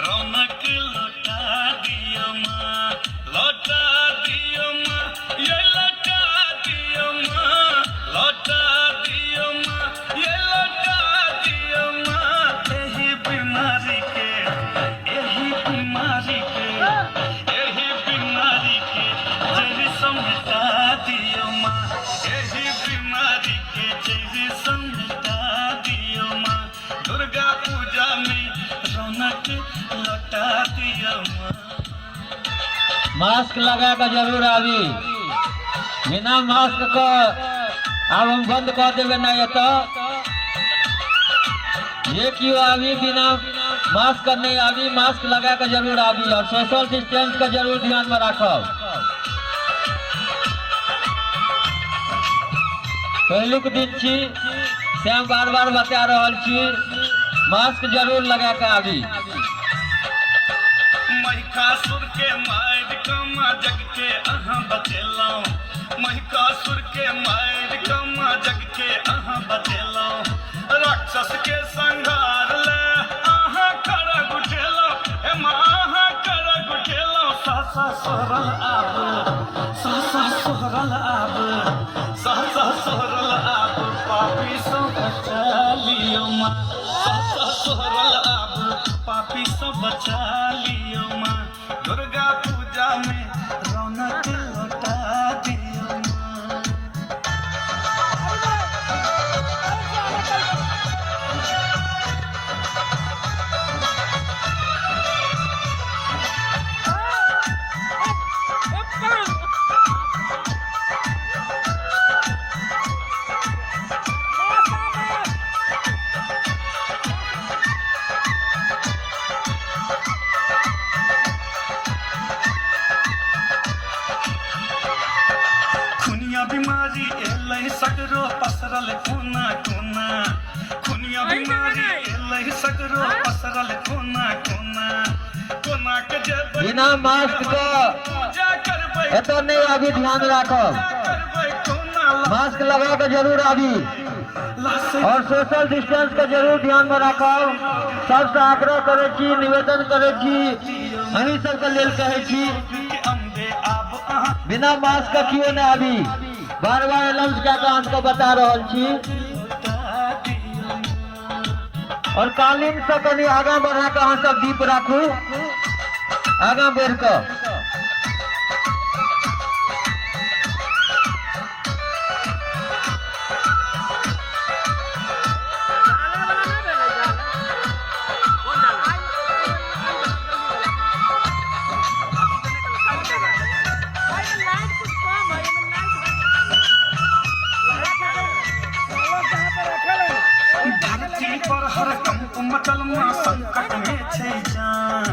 रौनक लौटा दियो माँ, लौटा दियो माँ, ये लौटा दियो माँ, लौटा दियो माँ, ये लौटा दियो माँ। यही बीमारी के जड़ समझा दियो माँ, यही बीमारी के जड़ समझा दियो माँ। दुर्गा पूजा में रौनक लौटा दियो माँ। मास्क लगा कर जरूर आवी, बिना मास्क को अब हम बंद कर देवे ना। ये क्यों आवी बिना मास्क नहीं आवी, मास्क लगा कर जरूर आवी और सोशल डिस्टेंस का जरूर ध्यान में रखो। पहलुक दिन छी से हम बार बार बता रहल छी, मास्क जरूर लगा के आवी। महिषासुर के मार कमा जग के अहाँ बचेलौं, महिषासुर के मार कमा जग के अहाँ बचेलौं। राक्षस के संहार ले अहाँ खड़ग उठेलौं, हे माँ अहाँ खड़ग उठेलौं। सहसा सोहरल आब, सहसा सोहरल आब, सहसा सोहरल आब, पापी सो बचा लियो माँ। सहसा सोहरल आब, पापी सो बचा लियो माँ। दुर्गा पूजा में रौनक लौटा दियो माँ। बीमारी एलै सगरो पसरल कोना कोना, खुनिया बीमारी एलै सगरो पसरल कोना कोना। कोना के जे बिना मास्क को पूजा करबै एतो नहीं आवी, ध्यान रखो। करबै कोना मास्क लगा के जरूर आवी और सोशल डिस्टेंस का जरूर ध्यान में रखो। सबसे आग्रह करे छी, निवेदन करे छी, हमी सबके लेल कहे छी, अम्बे आब अहाँ बिना मास्क का क्यों न आवी। बार बार अनाउंस क्या हमको बता रहल छी। और कालीन से कनी आगा बढ़ा के अहाँ सब दीप राखू, आगा बढ़ के। धरती पर हर कंप मचल माँ संकट में छै जान,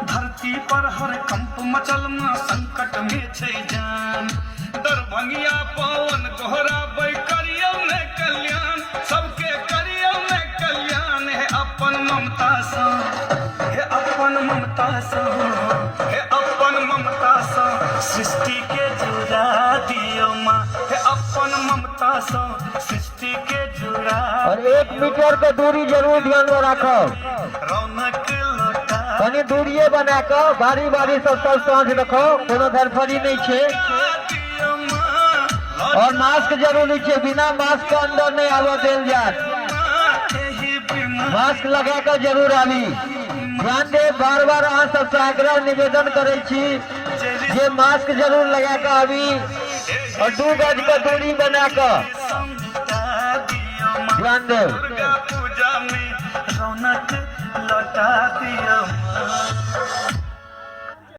धरती पर हर कंप मचल माँ संकट में छै जान। दरभंगिया पवन गोहराबै करियौ ने कल्याण, सबके करियौ ने कल्याण। हे अपन ममता सँ, हे अपन ममता सँ, हे अपन ममता सँ सृष्टि के जुड़ा दियो माँ। हे अपन ममता सँ सृष्टि के जुड़ा। और 1 मीटर के दूरी जरूर ध्यान में रखो। रौनक लौटा कनी दूरिये बना के बारी बारी सब सांस रखो, कोनो धरफड़ी नहीं छे। दियो माँ, और मास्क जरूरी छे, बिना मास्क के अंदर नहीं आवा देल जात। यही बीमारी मास्क लगा कर जरूर आवी। ध्यान दे, बार बार अहाँ सबसे आग्रह निवेदन करे छी जे मास्क जरूर लगा के आवी और 2 गज का दूरी बना के समझा दियो माँ। ध्यान दे। दुर्गा पूजा में रौनक लौटा दियो माँ।